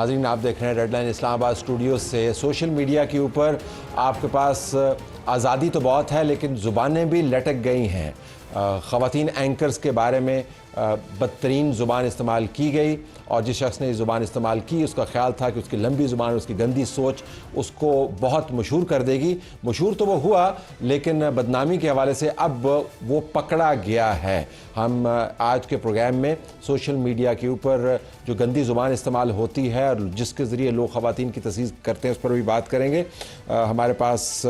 नाज़रीन, आप देख रहे हैं रेड लाइन इस्लामाबाद स्टूडियो से। सोशल मीडिया के ऊपर आपके पास आज़ादी तो बहुत है, लेकिन ज़ुबानें भी लटक गई हैं। ख़वातीन एंकर्स के बारे में बदतरीन ज़ुबान इस्तेमाल की गई, और जिस शख्स ने ये ज़ुबान इस्तेमाल की उसका ख्याल था कि उसकी लंबी ज़ुबान, उसकी गंदी सोच उसको बहुत मशहूर कर देगी। मशहूर तो वो हुआ, लेकिन बदनामी के हवाले से अब वो पकड़ा गया है। हम आज के प्रोग्राम में सोशल मीडिया के ऊपर जो गंदी ज़ुबान इस्तेमाल होती है और जिसके ज़रिए लोग ख़वातीन की तस्दीक करते हैं, उस पर भी बात करेंगे। हमारे पास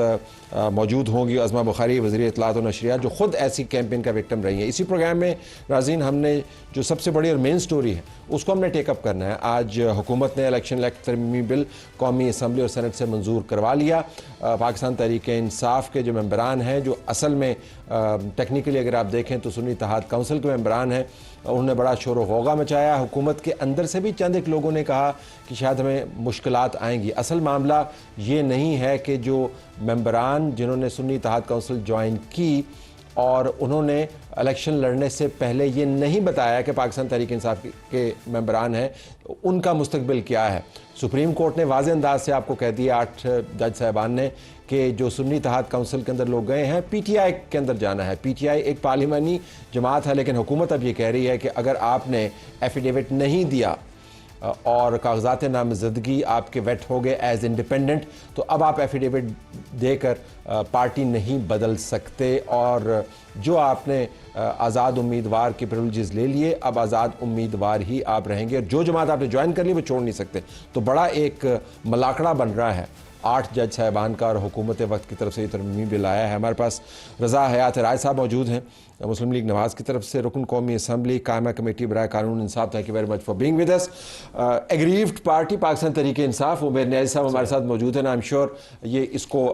मौजूद होंगी अज़मा बुखारी, वज़ीर इत्तलात व नशरियात, जो ख़ुद ऐसी कैंपेन का विक्टिम रही है। इसी प्रोग्राम में नाज़रीन हमने जो सबसे बड़ी और मेन स्टोरी है उसको हमने टेकअप करना है। आज हुकूमत ने इलेक्शन एक्ट तरमीमी बिल कौमी असम्बली और सेनेट से मंजूर करवा लिया। पाकिस्तान तहरीक इंसाफ के जो मेंबरान हैं, जो असल में टेक्निकली अगर आप देखें तो सुन्नी इत्तेहाद काउंसिल के मेंबरान हैं, उन्होंने बड़ा शोर व गौगा मचाया। हुकूमत के अंदर से भी चंद एक लोगों ने कहा कि शायद हमें मुश्किलात आएंगी। असल मामला ये नहीं है कि जो मेंबरान जिन्होंने सुन्नी इत्तेहाद काउंसिल ज्वाइन की और उन्होंने इलेक्शन लड़ने से पहले ये नहीं बताया कि पाकिस्तान तहरीक इंसाफ के मेंबरान हैं, उनका मुस्तकबिल क्या है। सुप्रीम कोर्ट ने वाज़ेह अंदाज से आपको कह दिया, 8 जज साहबान ने, कि जो सुन्नी इत्तेहाद काउंसिल के अंदर लोग गए हैं, पीटीआई के अंदर जाना है। पीटीआई एक पार्लिमानी जमात है, लेकिन हुकूमत अब ये कह रही है कि अगर आपने एफिडेविट नहीं दिया और कागजात नामजदगी आपके वेट हो गए एज इंडिपेंडेंट, तो अब आप एफिडेविट देकर पार्टी नहीं बदल सकते। और जो आपने आज़ाद उम्मीदवार के प्रिविलेजेस ले लिए, अब आज़ाद उम्मीदवार ही आप रहेंगे, और जो जमात आपने ज्वाइन कर ली वो छोड़ नहीं सकते। तो बड़ा एक मलाकड़ा बन रहा है 8 जज साहबान का, और हुकूमत वक्त की तरफ से ये तरमीमी बिल आया है। हमारे पास रज़ा हयात राय साहब मौजूद हैं, मुस्लिम लीग नवाज़ की तरफ से रुकन कौमी असम्बली, कायमा कमेटी बराए कानून इंसाफ। Thank you very much for being with us. Aggrieved party Pakistan Tehreek Insaf, Umar Niazi साहब हमारे साथ मौजूद हैं। आई एम श्योर ये इसको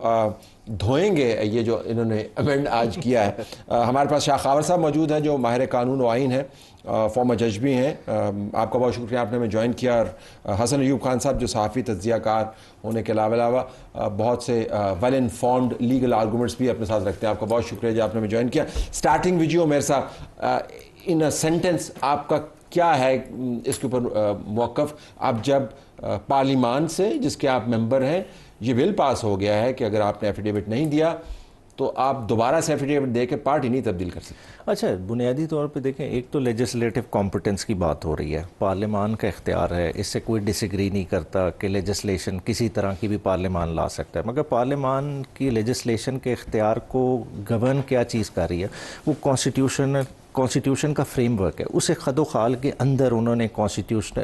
धोएंगे, ये जो इन्होंने अमेंड आज किया है। हमारे पास शाह खावर साहब मौजूद हैं, जो माहिर कानून व आइन है, फॉर्मर जज भी हैं। आपका बहुत शुक्रिया, आपने हमें ज्वाइन किया। और हसन अयूब खान साहब, जो सहाफ़ी तज्ज़ियाकार होने के अलावा बहुत से वेल इन्फॉर्म्ड लीगल आर्गूमेंट्स भी अपने साथ रखते हैं। आपका बहुत शुक्रिया जी, आपने हमें ज्वाइन किया। स्टार्टिंग विद यू उमर साहब, इन अ सेंटेंस आपका क्या है इसके ऊपर मौक़िफ़? आप जब पार्लिमान से, जिसके आप मेंबर हैं, ये बिल पास हो गया है कि अगर आपने एफिडेविट नहीं दिया तो आप दोबारा से एफिडेविट दे के पार्टी नहीं तब्दील कर सकते। अच्छा, बुनियादी तौर पे देखें, एक तो लेजिस्लेटिव कॉम्पिटेंस की बात हो रही है, पार्लियामान का इख्तियार है, इससे कोई डिसएग्री नहीं करता कि लेजिस्लेशन किसी तरह की भी पार्लियामान ला सकता है। मगर पार्लियामान की लेजिस्लेशन के इख्तियार को गवर्न क्या चीज़ कर रही है, वो कॉन्स्टिट्यूशन का फ्रेमवर्क है। उसे खदो खाल के अंदर उन्होंने कॉन्स्टिट्यूशन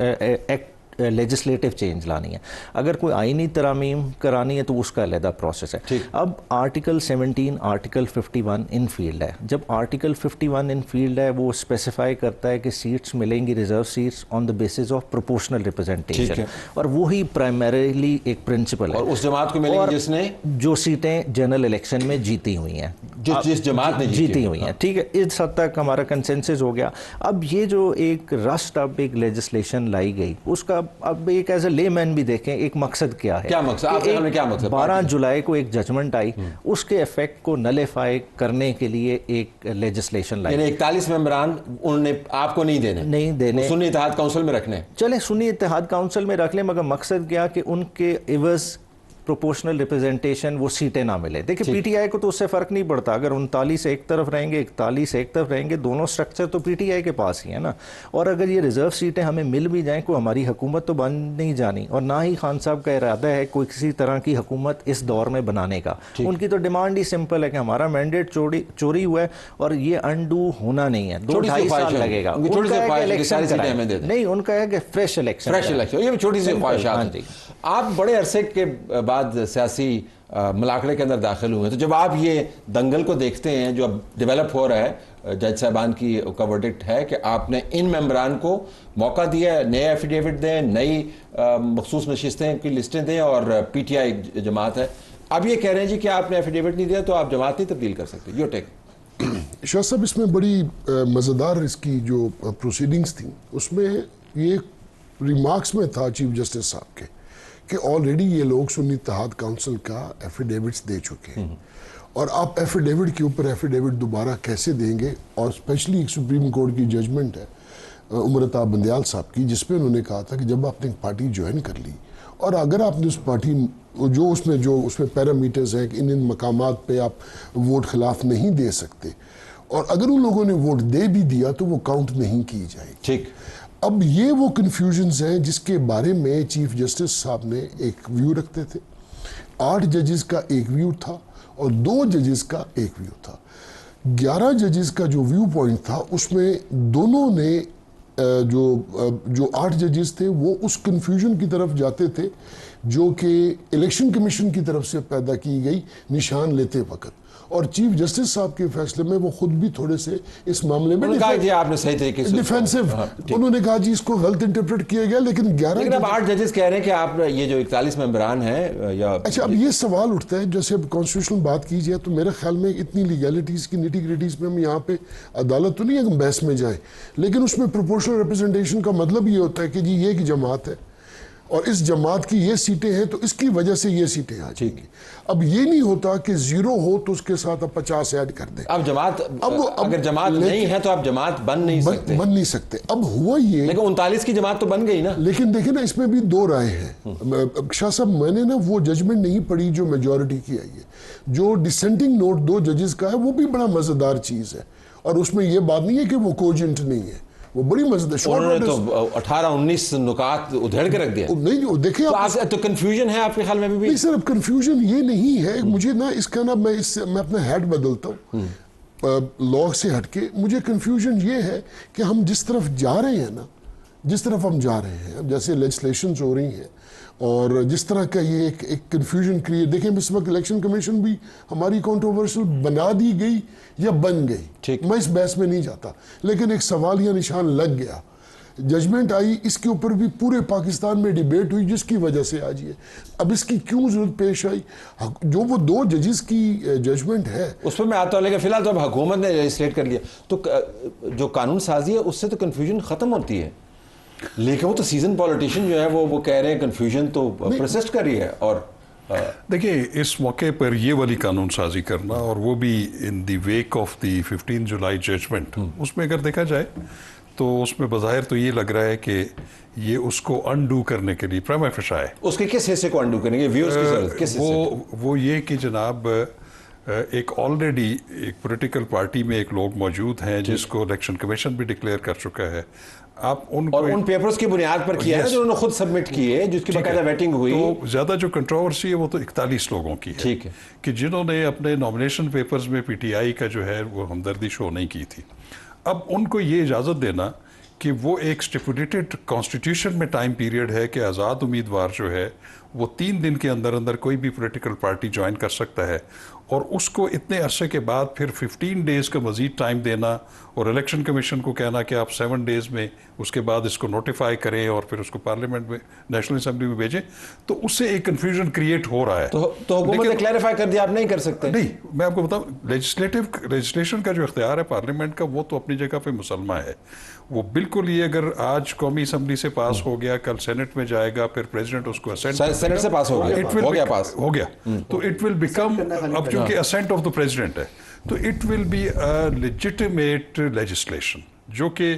एक्ट लेजिस्लेटिव चेंज लानी है। अगर कोई आईनी तरामीम करानी है तो उसका अलहदा प्रोसेस है। अब आर्टिकल 17, आर्टिकल 51 इन फील्ड है। जब आर्टिकल 51 इन फील्ड है, वो स्पेसिफाई करता है कि सीट्स मिलेंगी, reserve seats, on the basis of proportional representation, और वही प्राइमरीली एक प्रिंसिपल है। और उस जमात को मिलेंगी जिसने जो सीटें जनरल इलेक्शन में जीती हुई हैं, जिस जमात ने जीती हुई हैं। ठीक है, इस हद तक हमारा कंसेंसस हो गया। अब ये जो एक रस्ट अब एक लेजिस्लेशन लाई गई, उसका अब एक एज ए लेमैन भी देखें एक मकसद क्या है। क्या मकसद? क्या मकसद? 12 जुलाई को एक जजमेंट आई, उसके इफेक्ट को नलिफाई करने के लिए एक लेजिस्लेशन लाई। 41 मेंबरान उन्होंने आपको नहीं देने, सुन्नी इत्तेहाद काउंसिल में रखने। चले सुन्नी इत्तेहाद काउंसिल में रख लें, मगर मकसद क्या कि उनके इवज प्रोपोर्शनल रिप्रेजेंटेशन, वो सीटें ना मिले। देखिए, पीटीआई को तो उससे फ़र्क नहीं पड़ता, अगर 39 एक तरफ रहेंगे, 41 एक तरफ रहेंगे, दोनों स्ट्रक्चर तो पीटीआई के पास ही है ना। और अगर ये रिजर्व सीटें हमें मिल भी जाएं, कोई हमारी हुकूमत तो बन नहीं जानी, और ना ही खान साहब का इरादा है कोई किसी तरह की हुकूमत इस दौर में बनाने का। उनकी तो डिमांड ही सिंपल है कि हमारा मैंडेट चोरी हुआ है और ये अनडू होना नहीं है, 2-2.5 साल लगेगा। नहीं, उनका है कि फ्रेश इलेक्शन। ये छोटी सी ख्वाहिशात। आप बड़े अरसे के बाद सियासी मलाकड़े के अंदर दाखिल हुए, तो जब आप ये दंगल को देखते हैं जो अब डेवलप हो रहा है, जज साहबान की का वर्डिक्ट है कि आपने इन मेंबरान को मौका दिया, नए एफिडेविट दें, नई मखसूस नशिस्तें की लिस्टें दें, और पीटीआई जमात है, अब ये कह रहे हैं जी कि आपने एफिडेविट नहीं दिया तो आप जमात नहीं तब्दील कर सकते। यो टेक शाह साहब, इसमें बड़ी मज़ेदार इसकी जो प्रोसीडिंग्स थी, उसमें ये रिमार्क्स में था चीफ जस्टिस साहब के कि ऑलरेडी ये लोग सुन्नी इत्तेहाद काउंसिल का एफिडेविट्स दे चुके हैं, और आप एफिडेविट के ऊपर एफिडेविट दोबारा कैसे देंगे? और स्पेशली एक सुप्रीम कोर्ट की जजमेंट है उमरता बंदयाल साहब की, जिसमें उन्होंने कहा था कि जब आपने एक पार्टी ज्वाइन कर ली और अगर आपने उस पार्टी जो उसमें पैरामीटर्स हैं कि इन मकामात पे आप वोट खिलाफ नहीं दे सकते, और अगर उन लोगों ने वोट दे भी दिया तो वो काउंट नहीं की जाएगी। ठीक। अब ये वो कन्फ्यूजन्स हैं जिसके बारे में चीफ जस्टिस साहब ने एक व्यू रखते थे। 8 जजेस का एक व्यू था और 2 जजेस का एक व्यू था। 11 जजेस का जो व्यू पॉइंट था उसमें दोनों ने जो 8 जजेस थे वो उस कन्फ्यूजन की तरफ जाते थे जो कि इलेक्शन कमीशन की तरफ से पैदा की गई निशान लेते वक्त, और चीफ जस्टिस साहब के फैसले में वो खुद भी थोड़े से इस मामले में आपने सही तरीके से डिफेंसिव, उन्होंने कहा जी इसको गलत इंटरप्रेट किया गया। लेकिन 8 जजेस कह रहे हैं कि आप ये जो 41 मेंबरान हैं या अच्छा, अब ये सवाल उठता है जैसे अब कॉन्स्टिट्यूशनल बात की जाए तो मेरे ख्याल में इतनी लीगैलिटीज की निटी ग्रिटीज में हम यहाँ पे अदालत तो नहीं है कि बहस में जाए, लेकिन उसमें प्रोपोर्शनल रिप्रेजेंटेशन का मतलब ये होता है कि जी ये एक जमात है और इस जमात की ये सीटें हैं तो इसकी वजह से ये सीटें आ जाएंगी। अब ये नहीं होता कि 0 हो तो उसके साथ आप 50 ऐड कर दें। अब जमात अगर जमात नहीं है तो आप जमात बन नहीं सकते। अब हुआ ये, लेकिन 39 की जमात तो बन गई ना। लेकिन देखिए ना, इसमें भी 2 राय हैं। शाह साहब, मैंने ना वो जजमेंट नहीं पढ़ी जो मेजॉरिटी की आई है। जो डिसेंटिंग नोट 2 जजेस का है वो भी बड़ा मजेदार चीज है, और उसमें ये बात नहीं है कि वो कोजेंट नहीं है, वो बड़ी मजेदार। उन्होंने तो 18-19 नुकात उधेड़ के रख दिया। नहीं देखिए, तो कंफ्यूजन है आपके ख्याल में भी? नहीं सर, अब कंफ्यूजन ये नहीं है। मुझे ना इसका ना मैं अपना हेड बदलता हूँ लॉ से हटके। मुझे कंफ्यूजन ये है कि हम जिस तरफ जा रहे हैं ना, जिस तरफ हम जा रहे हैं, जैसे लेजिस्लेशंस हो रही हैं और जिस तरह का ये एक कंफ्यूजन क्रिएट, देखें इस वक्त इलेक्शन कमीशन भी हमारी कंट्रोवर्शियल बना दी गई या बन गई, मैं इस बहस में नहीं जाता, लेकिन एक सवाल या निशान लग गया। जजमेंट आई, इसके ऊपर भी पूरे पाकिस्तान में डिबेट हुई, जिसकी वजह से आज ये, अब इसकी क्यों जरूरत पेश आई? जो वो 2 जजेस की जजमेंट है उस पर मैं आता हूँ, लेकिन फिलहाल तो अब हुकूमत ने लेजिस्लेट कर लिया तो जो कानून साजी है उससे तो कन्फ्यूजन खत्म होती है, लेकिन वो तो सीजन पॉलिटिशियन जो है वो कह रहे हैं कन्फ्यूजन तो परसिस्ट कर रही है। और देखिए, इस मौके पर ये वाली कानून साजी करना, और वो भी in the wake of the 15 July judgment, उसमें अगर देखा जाए तो उसमें बज़ाहिर तो ये लग रहा है कि ये उसको अनडू करने के लिए प्राइमा फेशा है। उसके किस हिस्से को अनडू करेंगे? व्यूअर्स की जरूरत किस हिस्से? वो ये कि जनाब एक ऑलरेडी एक पॉलिटिकल पार्टी में एक लोग मौजूद हैं जिसको इलेक्शन कमीशन भी डिक्लेयर कर चुका है। आप उनको और उन पेपर्स की बुनियाद पर किया है जो उन्होंने खुद सबमिट किए, जिसकी बाकायदा वेटिंग हुई। तो ज्यादा जो कंट्रोवर्सी है वो तो 41 लोगों की है, ठीक है, कि जिन्होंने अपने नॉमिनेशन पेपर्स में पीटीआई का जो है वो हमदर्दी शो नहीं की थी। अब उनको ये इजाज़त देना कि वो एक स्टिपुलेटेड कॉन्स्टिट्यूशन में टाइम पीरियड है कि आज़ाद उम्मीदवार जो है वो 3 दिन के अंदर अंदर कोई भी पॉलिटिकल पार्टी ज्वाइन कर सकता है, और उसको इतने अरसे के बाद फिर 15 डेज़ का मज़ीद टाइम देना और इलेक्शन कमीशन को कहना कि आप 7 डेज़ में उसके बाद इसको नोटिफाई करें और फिर उसको पार्लियामेंट में, नेशनल असेंबली में भेजें, तो उससे एक कन्फ्यूजन क्रिएट हो रहा है। तो हुकूमत ने क्लैरिफाई कर दिया आप नहीं कर सकते? नहीं, मैं आपको बताऊं, लेजिस्लेशन का जो इख्तियार है पार्लियामेंट का, वो तो अपनी जगह पे मुसलमा है। वो बिल्कुल ही अगर आज कौमी असम्बली से पास हो गया, कल सेनेट में जाएगा, फिर प्रेसिडेंट उसको असेंट, सेनेट से पास हो गया, तो इट विल बिकम, अब चूंकि असेंट ऑफ द प्रेसिडेंट है, तो it will be a legitimate legislation जो कि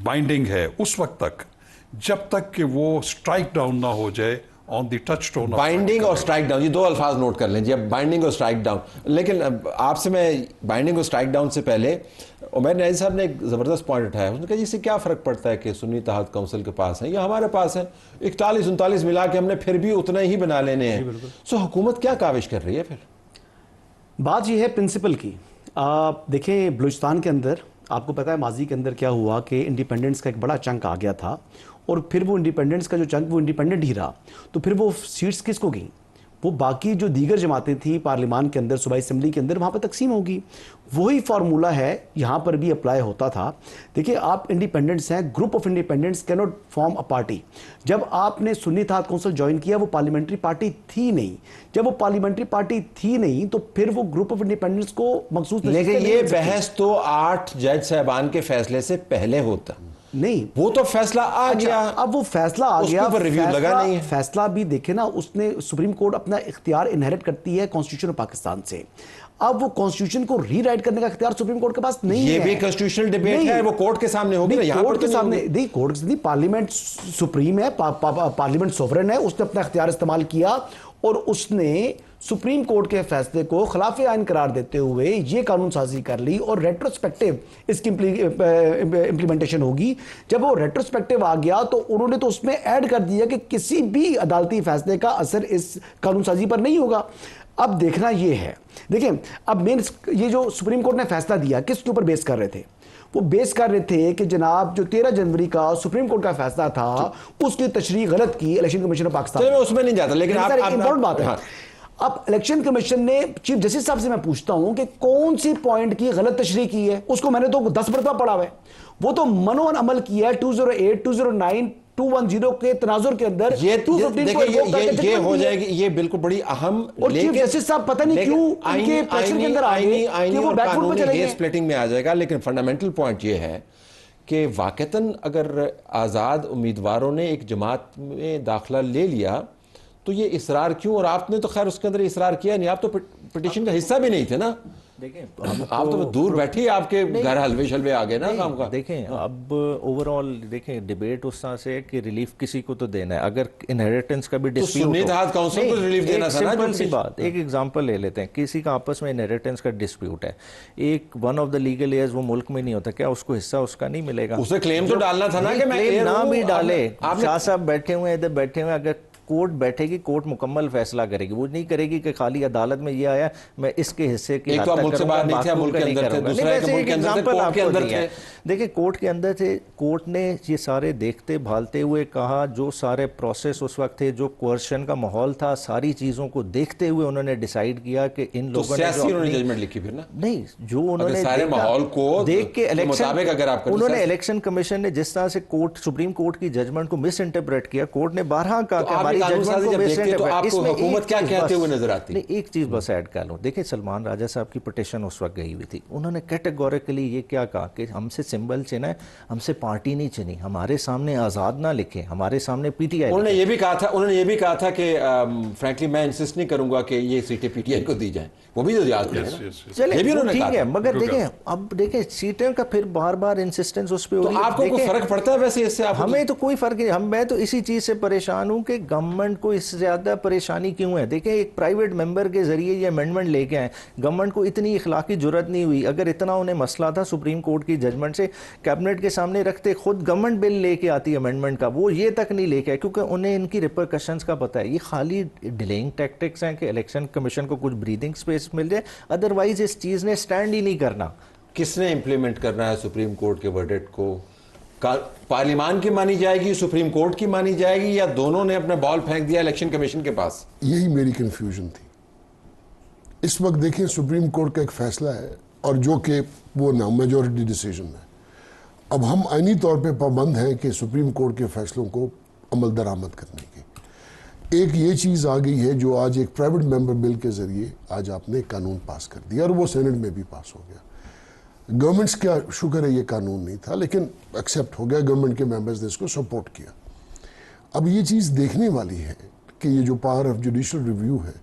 बाइंडिंग है उस वक्त तक, जब तक कि वो स्ट्राइक डाउन ना हो जाए ऑन द टचस्टोन। बाइंडिंग और स्ट्राइक डाउन, ये 2 अल्फाज नोट कर लीजिए, बाइंडिंग और स्ट्राइक डाउन। लेकिन आपसे मैं बाइंडिंग और स्ट्राइक डाउन से पहले, उमर न्याज़ी साहब ने एक ज़बरदस्त पॉइंट उठाया। उसने कहा इससे क्या फ़र्क पड़ता है कि सुन्नी इत्तेहाद काउंसिल के पास है या हमारे पास है, 41-39 मिला के हमने फिर भी उतना ही बना लेने हैं। सो हुकूमत क्या काविश कर रही है? फिर बात यह है प्रिंसिपल की। देखें, बलूचिस्तान के अंदर आपको पता है माजी के अंदर क्या हुआ कि इंडिपेंडेंस का एक बड़ा चंक आ गया था, और फिर वो इंडिपेंडेंस का जो चंक वो इंडिपेंडेंट ही रहा, तो फिर वो सीट्स किसको गई? वो बाकी जो दीगर जमातें थी पार्लियामान के अंदर, सूबाई असम्बली के अंदर, वहाँ पर तकसीम होगी। वही फार्मूला है यहाँ पर भी अप्लाई होता था। देखिए, आप इंडिपेंडेंट्स हैं, group of independents can not form a party. जब आपने सुन्नी इत्तेहाद काउंसिल ज्वाइन किया वो पार्लियामेंट्री पार्टी थी नहीं, जब वो पार्लियामेंट्री पार्टी थी नहीं तो फिर वो ग्रुप ऑफ इंडिपेंडेंट्स को मखसूस, लेकिन ये बहस तो 8 जज साहबान के फैसले से पहले होता, नहीं, वो तो फैसला आ गया, अब वो फैसला आ उसके गया, ऊपर रिव्यू लगा नहीं है। फैसला भी देखे ना, उसने सुप्रीम कोर्ट अपना इख्तियार इनहेरिट करती है कॉन्स्टिट्यूशन ऑफ पाकिस्तान से। अब वो कॉन्स्टिट्यूशन को रीराइट करने का इख्तियार सुप्रीम कोर्ट के पास नहीं है। ये भी कॉन्स्टिट्यूशनल डिबेट है, वो कोर्ट के सामने होगी ना, यहाँ पर कोर्ट तो के सामने नहीं, कोर्ट नहीं, पार्लियामेंट सुप्रीम है, पार्लियामेंट सोवरेन है, उसने अपना इख्तियार इस्तेमाल किया और उसने सुप्रीम कोर्ट के फैसले को खिलाफ आइन करार देते हुए ये कानून साजी कर ली और रेट्रोस्पेक्टिव इसकी इंप्लीमेंटेशन होगी। जब वो रेट्रोस्पेक्टिव आ गया तो उन्होंने तो उसमें ऐड कर दिया कि किसी भी अदालती फैसले का असर इस कानून साजी पर नहीं होगा। अब देखना ये है, देखिए अब मेन ये जो सुप्रीम कोर्ट ने फैसला दिया किसके ऊपर बेस कर रहे थे? वो बेस कर रहे थे कि जनाब जो 13 जनवरी का सुप्रीम कोर्ट का फैसला था उसकी तशरीह गलत की इलेक्शन कमीशन ऑफ पाकिस्तान। मैं उसमें नहीं जाता, लेकिन आप इंपॉर्टेंट बात है। हाँ। अब इलेक्शन कमीशन ने चीफ जस्टिस साहब से मैं पूछता हूं कि कौन सी पॉइंट की गलत तशरीह की है? उसको मैंने तो 10 मरतबा पढ़ा हुआ है। वो तो मनोन अमल किया है 208, 209, 210 के तनाजुर के अंदर ये 215 को ये हो जाएगी, ये बिल्कुल बड़ी अहम। और चीफ जस्टिस साहब पता नहीं क्यों इनके प्रेशर के अंदर आ गए कि वो बैकफुट पे चले गए। स्प्लिटिंग में आ जाएगा, लेकिन फंडामेंटल पॉइंट ये है कि वाकईतन अगर आज़ाद उम्मीदवारों ने एक जमात में दाखिला ले लिया तो ये इसरार क्यों? और आपने तो खैर उसके अंदर इसरार किया नहीं, आप तो पिटिशन का हिस्सा भी नहीं थे ना। देखें आप तो दूर बैठे ही आपके घर हलवे शलवे आ गए ना काम का। देखें अब ओवरऑल देखें डिबेट उस तरह से कि रिलीफ किसी को तो देना है, अगर इनहेरिटेंस का भी डिस्प्यूट सुन्नी इत्तेहाद काउंसिल को रिलीफ देना था ना। सिंपल सी बात, एक एग्जांपल ले लेते हैं, किसी का आपस में इनहेरिटेंस का डिस्प्यूट है, एक one of the legal heirs वो मुल्क में नहीं होता, क्या उसको हिस्सा उसका नहीं मिलेगा? उसे क्लेम तो डालना था ना कि मैं क्लेम ना भी डाले, शाह साहब बैठे हुए इधर बैठे हुए, अगर कोर्ट बैठेगी, कोर्ट मुकम्मल फैसला करेगी, वो नहीं करेगी कि खाली अदालत में ये आया मैं इसके हिस्से की एक तो मुल्क से बाहर नहीं थे, मुल्क के अंदर थे, दूसरा एक मुल्क के अंदर थे, कोर्ट के अंदर थे। देखिए कोर्ट के अंदर थे, कोर्ट ने ये सारे देखते भालते हुए कहा, जो सारे प्रोसेस उस वक्त थे, जो कोर्शन का माहौल था, सारी चीजों को देखते हुए उन्होंने डिसाइड किया कि इन लोगों ने उन्होंने जजमेंट लिखी फिर ना, नहीं जो उन्होंने सारे माहौल को देख के इलेक्शन, अगर आप उन्होंने इलेक्शन कमीशन ने जिस तरह से कोर्ट सुप्रीम कोर्ट की जजमेंट को मिस इंटरप्रेट किया, कोर्ट ने बारहा कहा कि हमारी जजमेंट को तो आपको हुकूमत क्या कहते हुए नजर आती है? एक चीज बस ऐड कर लूं, देखिए सलमान राजा साहब की पिटीशन उस वक्त गई हुई थी, उन्होंने कैटेगोरिकली ये क्या कहा कि हमसे सिंबल चुना है, हमसे पार्टी नहीं चुनी, हमारे सामने आजाद ना लिखे, हमारे सामने पीटीआई। उन्होंने ये भी कहा था कि फ्रैंकली मैं इंसिस्ट नहीं करूंगा कि ये सीटें पीटीआई को दी जाएं, वो भी तो याद करें। चलिए ठीक है, मगर देखें अब देखें सीटें का फिर बार बार इंसिस्टेंस उस पर, तो आपको कोई फर्क पड़ता है वैसे इससे? हमें तो कोई फर्क नहीं, मैं तो इसी चीज से परेशान हूं कि गवर्नमेंट को इससे ज्यादा परेशानी क्यों है? देखिए एक प्राइवेट मेंबर के जरिए ये अमेंडमेंट लेके आए, गवर्नमेंट को इतनी इखलाकी जुर्रत नहीं हुई, अगर इतना उन्हें मसला था सुप्रीम कोर्ट की जजमेंट से, कैबिनेट के सामने रखते, खुद गवर्नमेंट बिल लेके आती अमेंडमेंट का, वो ये तक नहीं लेके आए क्योंकि उन्हें इनकी रिपरकशंस का पता है। ये खाली डिलेइंग टैक्टिक्स हैं कि इलेक्शन कमीशन को कुछ ब्रीदिंग स्पेस मिल जाए, अदरवाइज इस चीज ने स्टैंड ही नहीं करना। किसने इंप्लीमेंट करना है सुप्रीम कोर्ट के वर्डिक्ट को? पार्लियामान की मानी जाएगी, सुप्रीम कोर्ट की मानी जाएगी, या दोनों ने अपना बॉल फेंक दिया इलेक्शन कमीशन के पास? यही मेरी कंफ्यूजन थी। इस वक्त देखें सुप्रीम कोर्ट का एक फैसला है और जो कि वो ना मेजॉरिटी डिसीजन है। अब हम आईनी तौर पे पाबंद हैं कि सुप्रीम कोर्ट के फैसलों को अमल दरामद करने की। एक ये चीज़ आ गई है जो आज एक प्राइवेट मेंबर बिल के ज़रिए आज आपने कानून पास कर दिया और वो सेनेट में भी पास हो गया। गवर्नमेंट्स का शुक्र है ये कानून नहीं था, लेकिन एक्सेप्ट हो गया, गवर्नमेंट के मेंबर्स ने इसको सपोर्ट किया। अब ये चीज़ देखने वाली है कि ये जो पावर ऑफ जुडिशल रिव्यू है,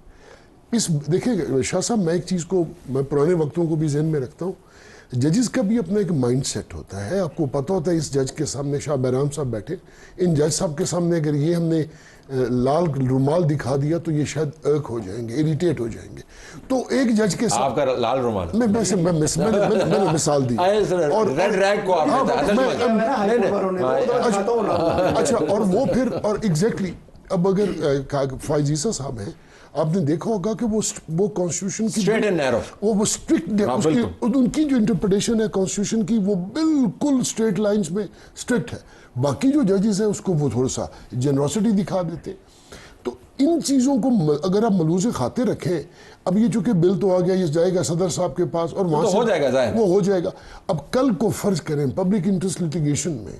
इस देखिए शाह साहब, मैं एक चीज़ को मैं पुराने वक्तों को भी जहन में रखता हूँ, जजेस का भी अपना एक माइंड सेट होता है। आपको पता होता है इस जज के सामने शाह बैराम साहब बैठे, इन जज साहब के सामने अगर ये हमने लाल रुमाल दिखा दिया तो ये शायद अर्क हो जाएंगे, इरिटेट हो जाएंगे। तो एक जज के साथ आपका लाल रुमाल मैंने मिसाल दी और रेड रैग को अच्छा, और वो फिर और एग्जैक्टली अब अगर फाइज ईसा साहब हैं, आपने देखा होगा कि वो कॉन्स्टिट्यूशन की स्ट्रेट एंड नैरो, वो स्ट्रिक्ट, उनकी जो इंटरप्रिटेशन है कॉन्स्टिट्यूशन की वो बिल्कुल स्ट्रेट लाइंस में स्ट्रिक्ट है। बाकी जो जजेस हैं उसको वो थोड़ा सा जेनरोसिटी दिखा देते। तो इन चीज़ों को अगर आप मलूज़े खाते रखें, अब ये चूंकि बिल तो आ गया, ये जाएगा सदर साहब के पास और वहाँ तो हो जाएगा, वो हो जाएगा। अब कल को फर्ज करें पब्लिक इंटरेस्ट लिटिगेशन में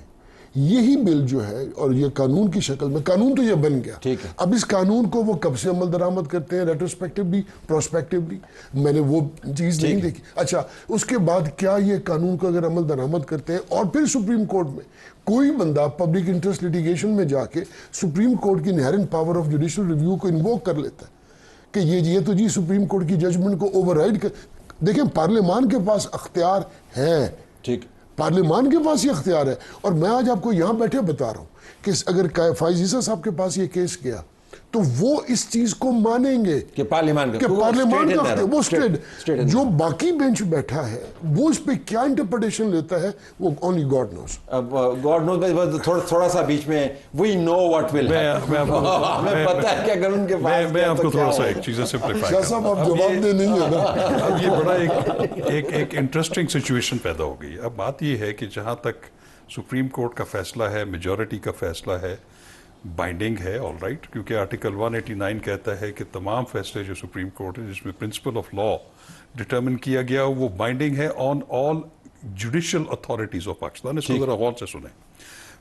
यही बिल जो है और ये कानून की शक्ल में, कानून तो ये बन गया, ठीक है। अब इस कानून को वो कब से अमल दरामद करते हैं, रेट्रोस्पेक्टिवली, प्रोस्पेक्टिवली, मैंने वो चीज़ नहीं देखी। अच्छा, उसके बाद क्या ये कानून को अगर अमल दरामद करते हैं और फिर सुप्रीम कोर्ट में कोई बंदा पब्लिक इंटरेस्ट लिटिगेशन में जाके सुप्रीम कोर्ट की inherent power of judicial review को इन्वोक कर लेता है कि ये तो जी सुप्रीम कोर्ट की जजमेंट को ओवरराइड कर, देखें पार्लियामान के पास अख्तियार है, ठीक, पार्लियामान के पास ये अख्तियार है। और मैं आज आपको यहाँ बैठे बता रहा हूँ कि अगर फाइज ईसा साहब के पास ये केस गया तो वो इस चीज को मानेंगे कि पार्लियामान कि पार्लियामान का वो स्टेट जो बाकी बेंच बैठा है वो इस पे क्या इंटरप्रिटेशन लेता है वो ओनली गॉड नोस। अब गॉड नोज, थोड़ा सा बीच में वी नो व्हाट विल हमें पता है कि अगर उनके पास मैं आपको थोड़ा सा एक चीज़ सिंपलीफाई शाह साहब आप जवाब दे नहीं है ना। अब ये बड़ा एक इंटरेस्टिंग सिचुएशन पैदा हो गई। अब बात ये है कि जहाँ तक सुप्रीम कोर्ट का फैसला है, मेजॉरिटी का फैसला है, बाइंडिंग है, ऑल राइट, क्योंकि आर्टिकल 189 कहता है कि तमाम फैसले जो सुप्रीम कोर्ट है जिसमें प्रिंसिपल ऑफ लॉ डिटर्मिन किया गया वो बाइंडिंग है on all judicial authorities of Pakistan. इसको जरा गौर से सुने।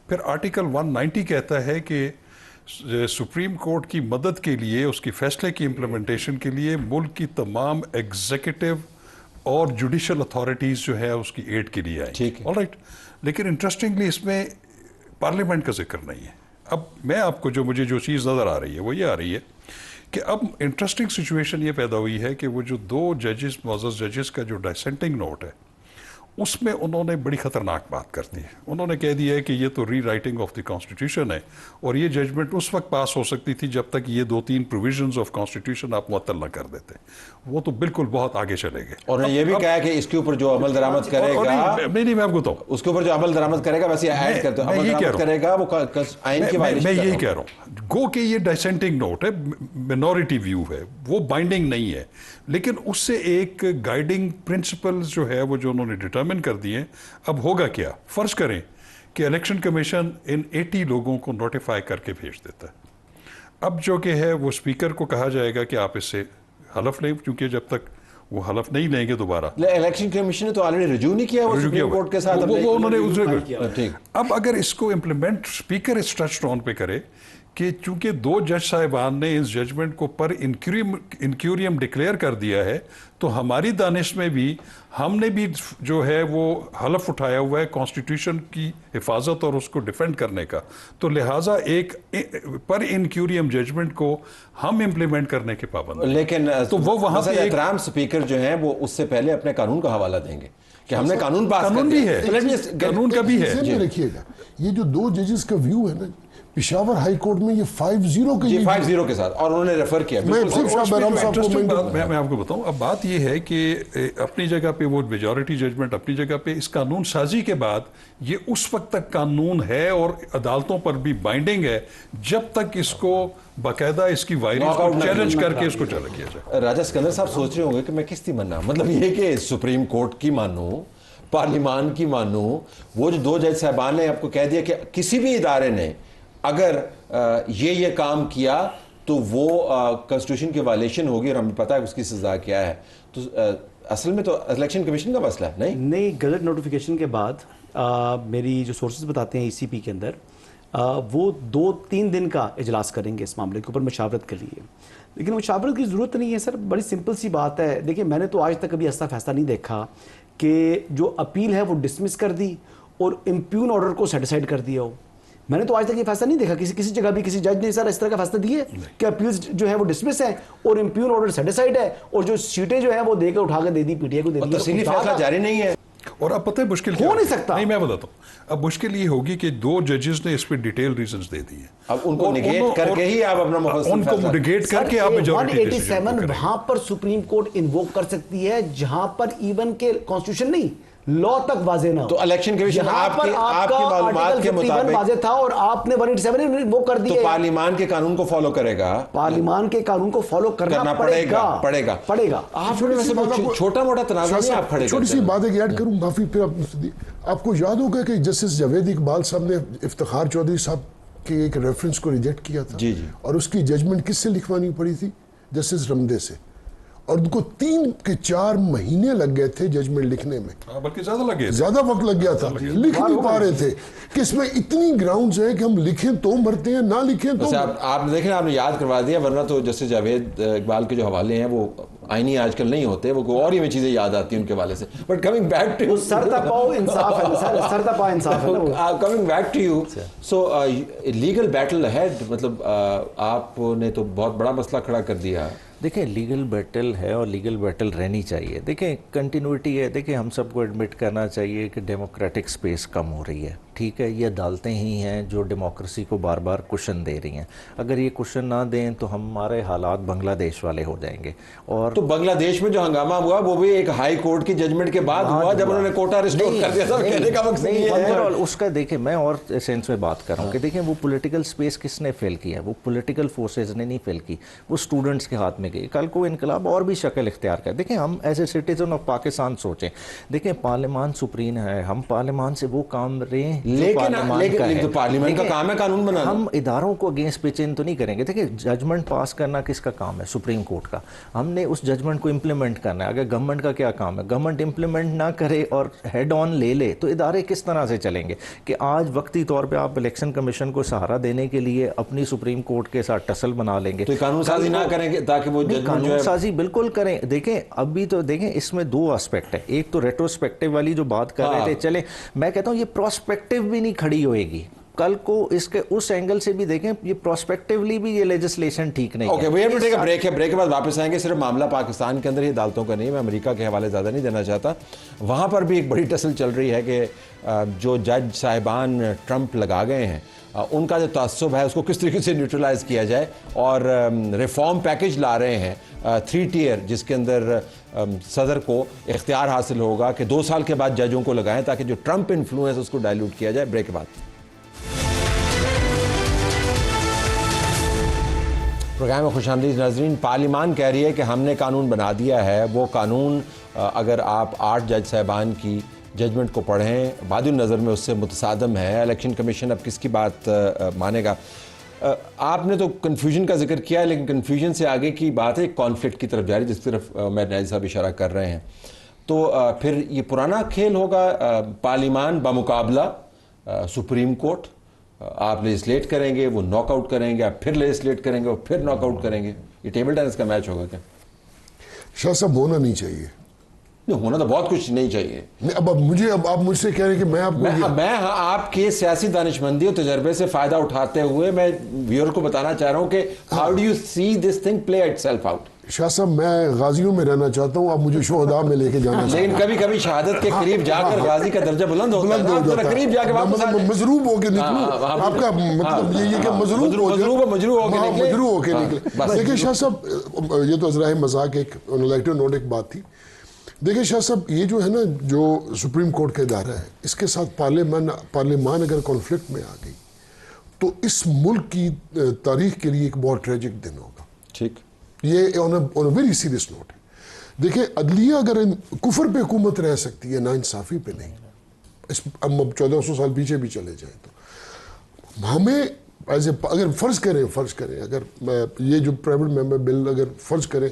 फिर आर्टिकल 190 कहता है कि सुप्रीम कोर्ट की मदद के लिए, उसकी फैसले की इम्प्लीमेंटेशन के लिए मुल्क की तमाम एग्जीक्यूटिव और जुडिशियल अथॉरिटीज जो है उसकी एड के लिए आई, ऑल राइट। लेकिन इंटरेस्टिंगली इसमें पार्लियामेंट का जिक्र नहीं है। अब मैं आपको मुझे जो चीज़ नज़र आ रही है वो ये आ रही है कि अब इंटरेस्टिंग सिचुएशन ये पैदा हुई है कि वो जो दो जजेस, मुअज़्ज़ज़ जजेस का जो डिसेंटिंग नोट है उसमें उन्होंने बड़ी ख़तरनाक बात कर दी है। उन्होंने कह दिया है कि ये तो री राइटिंग ऑफ द कॉन्स्टिट्यूशन है और ये जजमेंट उस वक्त पास हो सकती थी जब तक ये 2-3 प्रोविजंस ऑफ कॉन्स्टिट्यूशन आप मुअत्तल न कर देते। वो तो बिल्कुल बहुत आगे चले गए। और ये भी कहा कि इसके ऊपर जो अमल दरामद करेगा, नहीं मैं आपको बताऊँ, उसके ऊपर जो अमल दरामद करेगा वैसे ऐड कर दो, अमल दरामद करेगा वो आइन की वायलेशन। मैं यही कह रहा हूँ, गो के ये डिसेंटिंग नोट है, मिनॉरिटी व्यू है, वो बाइंडिंग नहीं है, लेकिन उससे एक गाइडिंग प्रिंसिपल्स जो है वो जो उन्होंने डिटर्मिन कर दिए। अब होगा क्या, फर्ज करें कि इलेक्शन कमीशन इन 80 लोगों को नोटिफाई करके भेज देता है। अब जो कि है वो स्पीकर को कहा जाएगा कि आप इससे हलफ लें, क्योंकि जब तक वो हलफ नहीं लेंगे दोबारा, इलेक्शन कमीशन ने तो ऑलरेडी रिज्यू नहीं किया, वो सुप्रीम कोर्ट के साथ वो उन्होंने ठीक। अब अगर इसको इम्प्लीमेंट स्पीकर इस टच ऑन पे करे कि चूंकि 2 जज साहिबान ने इस जजमेंट को पर इंक्यूरियम डिक्लेयर कर दिया है तो हमारी दानिश में भी हमने भी जो है वो हलफ उठाया हुआ है कॉन्स्टिट्यूशन की हिफाजत और उसको डिफेंड करने का, तो लिहाजा एक पर इंक्यूरियम जजमेंट को हम इम्प्लीमेंट करने के पाबंद। लेकिन तो वो वहां पे एहतराम स्पीकर जो है वो उससे पहले अपने कानून का हवाला देंगे कि हमने कानून पास कानून भी है, कानून का भी है। रखिएगा ये जो 2 जजेस का व्यू है ना, पेशावर हाई कोर्ट में ये 5-0 के 5-0 के साथ, और उन्होंने रेफर किया। मैं आपको बताऊं, अब बात ये है कि अपनी जगह पे वो मेजॉरिटी जजमेंट अपनी जगह पे, इस कानून साजी के बाद ये उस वक्त तक कानून है और अदालतों पर भी बाइंडिंग है जब तक इसको बाकायदा इसकी वायरस को चैलेंज करके इसको चला किया जाए। राजा सिकंदर साहब सोच रहे होंगे कि मैं किसकी मानना, मतलब ये कि सुप्रीम कोर्ट की मानूं, पार्लियामान की मानूं, वो जो 2 जज साहबान ने आपको कह दिया कि किसी भी इदारे ने अगर ये काम किया तो वो कॉन्स्टिट्यूशन की वायलेशन होगी और हमें पता है उसकी सजा क्या है। तो असल में तो इलेक्शन कमीशन का मसला है। नहीं, गजट नोटिफिकेशन के बाद मेरी जो सोर्सेज बताते हैं ECP के अंदर वो 2-3 दिन का इजलास करेंगे इस मामले के ऊपर मशावरत के लिए। लेकिन मशावरत की ज़रूरत नहीं है सर, बड़ी सिंपल सी बात है। देखिए, मैंने तो आज तक कभी ऐसा फैसला नहीं देखा कि जो अपील है वो डिसमिस कर दी और इम्प्यून ऑर्डर को सेटिसाइड कर दिया हो। मैंने तो आज तक ये फैसला नहीं देखा किसी जगह भी किसी जज ने सर इस तरह का फैसला दिए कि अपील्स जो है वो डिसमिस है और इम्प्यून ऑर्डर सेटिसाइड है और जो सीटें जो है वो देकर उठा कर दे दी, PTI को दे दी, तफसीली फैसला जारी नहीं है। और अब पता है मुश्किल हो नहीं सकता। नहीं, मैं बताता हूँ, अब मुश्किल ये होगी कि 2 जजेस ने इस पे डिटेल रीजंस दे दिए। अब उनको निगेट करके ही आप अपना उनको निगेट करके आप मेजॉरिटी 187 वहां पर सुप्रीम कोर्ट इन्वोक कर सकती है जहां पर इवन के कॉन्स्टिट्यूशन नहीं, लॉ तक वाजे ना हो। तो इलेक्शन कमीशन आपकी मालूमात के मुताबिक वाजे था और आपने 187 वो कर दिया। तो पार्लियामान के कानून को फॉलो करेगा, पार्लियामान के कानून को फॉलो करना पड़ेगा। आप छोटा मोटा तनाज़ा नहीं आप खड़े। छोटी सी बात एक ऐड करूं, माफी फिर आपको याद होगा कि जस्टिस जावेद इकबाल साहब ने इफ्तिखार चौधरी साहब के एक रेफरेंस को रिजेक्ट किया था। जी। और उसकी जजमेंट किससे लिखवानी पड़ी थी? जस्टिस रमदे से। और उनको 3 के 4 महीने लग गए थे जजमेंट लिखने में, बल्कि ज्यादा लगे, ज्यादा वक्त लग गया था, लिख नहीं पा रहे थे कि इसमें इतनी ग्राउंड्स हैं कि हम लिखें तो मरते हैं, ना लिखें तो। आपने देखे, आपने याद करवा दिया, वरना तो जस्टिस जावेद इकबाल के जो हवाले हैं वो आईनी आजकल नहीं होते, वो और ही में चीजें याद आती हैं उनके हवाले से। बट कमिंग बैक टू सरतपाओ इंसाफ है, सरतपा इंसाफ है ना। Coming back to you, so legal battle ahead, मतलब आपने तो बहुत बड़ा मसला खड़ा कर दिया। देखिए लीगल बैटल है और लीगल बैटल रहनी चाहिए। देखिए कंटिन्यूटी है। देखिए हम सबको एडमिट करना चाहिए कि डेमोक्रेटिक स्पेस कम हो रही है, ठीक है। ये अदालतें ही हैं जो डेमोक्रेसी को बार बार कुशन दे रही हैं। अगर ये कुशन ना दें तो हमारे हालात बांग्लादेश वाले हो जाएंगे। और तो बांग्लादेश में जो हंगामा हुआ वो भी एक हाई कोर्ट की जजमेंट के बाद हुआ, जब उन्होंने कोटा रिस्टोर कर दिया था। कहने का मकसद ये है, और उसका देखिए मैं और सेंस में बात कर रहा हूँ कि देखिए वो पॉलिटिकल स्पेस किसने फेल किया, वो पॉलिटिकल फोर्सेज ने नहीं फेल की, वो स्टूडेंट्स के हाथ में गई। कल को इनकलाब और भी शक्ल इख्तियार कर। देखिए हम as a citizen of Pakistan सोचें, देखिए पार्लियामान सुप्रीम है, हम पार्लियामान से वो काम रहे, लेकिन तो पार्लियामेंट का काम है कानून बनाना। हम इदारों को अगेंस्ट पिचिंग तो नहीं करेंगे। देखिए जजमेंट पास करना किसका काम है? सुप्रीम कोर्ट का। हमने उस जजमेंट को इम्प्लीमेंट करना है। अगर गवर्नमेंट का क्या काम है? गवर्नमेंट इम्प्लीमेंट ना करे और हेड ऑन ले ले तो इदारे किस तरह से चलेंगे? कि आज वक्ती तौर पर आप इलेक्शन कमीशन को सहारा देने के लिए अपनी सुप्रीम कोर्ट के साथ टसल बना लेंगे, तो कानून साजी ना करेंगे ताकि वो कानून साजी बिल्कुल करें। देखें अभी तो देखें इसमें 2 एस्पेक्ट है। एक तो रेट्रोस्पेक्टिव वाली जो बात कर रहे थे, चले मैं कहता हूं ये प्रोस्पेक्टिव भी नहीं खड़ी होएगी। कल को इसके उस एंगल से भी देखें, ये प्रोस्पेक्टिवली भी ये लेजिस्लेशन ठीक नहीं है। Okay, we have to take a break है। ब्रेक के बाद वापस आएंगे। सिर्फ मामला पाकिस्तान के अंदर ही अदालतों का नहीं, मैं अमेरिका के हवाले ज़्यादा नहीं देना चाहता। वहाँ पर भी एक बड़ी टसल चल रही है कि जो जज साहिबान ट्रंप लगा गए हैं उनका जो तअस्सुब है उसको किस तरीके से न्यूट्रलाइज किया जाए, और रिफॉर्म पैकेज ला रहे हैं 3 टियर, जिसके अंदर सदर को इख्तियार हासिल होगा कि 2 साल के बाद जजों को लगाएं ताकि जो ट्रंप इन्फ्लुएंस उसको डाइल्यूट किया जाए। ब्रेक के बाद प्रोग्राम में खुशामदीद नाज़रीन। पार्लियामान कह रही है कि हमने कानून बना दिया है। वो कानून अगर आप 8 जज साहिबान की जजमेंट को पढ़ें, बादिल नज़र में उससे मुतसादम है। इलेक्शन कमीशन अब किसकी बात मानेगा? आपने तो कन्फ्यूजन का जिक्र किया है, लेकिन कन्फ्यूजन से आगे की बात है कॉन्फ्लिक्ट की तरफ जा रही है, जिस तरफ मेयर नाज़िर साहब इशारा कर रहे हैं। तो फिर ये पुराना खेल होगा, पार्लियामान बामुकाबला सुप्रीम कोर्ट। आप लेजिस्लेट करेंगे, वो नॉकआउट करेंगे, आप फिर लेजिस्लेट करेंगे, वो फिर नॉकआउट करेंगे। ये टेबल टेनिस का मैच होगा क्या? शाह साहब होना नहीं चाहिए। नहीं, होना तो बहुत कुछ नहीं चाहिए। अब आप मुझसे कह रहे हैं कि मैं आपको मैं आपके सियासी दानिशमंदी और तजर्बे से फायदा उठाते हुए मैं व्यूअर को बताना चाह रहा हूं कि how do you see this thing play itself out. Shah साहब मैं गाजियों में रहना चाहता हूं, आप मुझे शोहदा में लेके जाना चाहते हैं। लेकिन कभी कभी शहादत के करीब जाकर गाजी का दर्जा बुलंद होता है, करीब जाके मतलब मजरूब होके निकलूं। आपका मतलब ये कि मजरूब होके निकले। देखिए शाह साहब, ये तो अजराए मजाक एक इलेक्ट्रो नोट एक बात थी। देखिए शाह साहब, ये जो है ना, जो सुप्रीम कोर्ट का इदारा है, इसके साथ पार्लियामान अगर कॉन्फ्लिक्ट में आ गई तो इस मुल्क की तारीख के लिए एक बहुत ट्रेजिक दिन होगा। ठीक, ये on a very serious note है। देखिए अदलिया अगर कुफर पे हुकूमत रह सकती है, नाइंसाफी पे नहीं। इस अब 1400 साल पीछे भी चले जाए तो हमें अगर फ़र्ज़ करें अगर ये जो प्राइवेट मेंबर बिल अगर फ़र्ज़ करें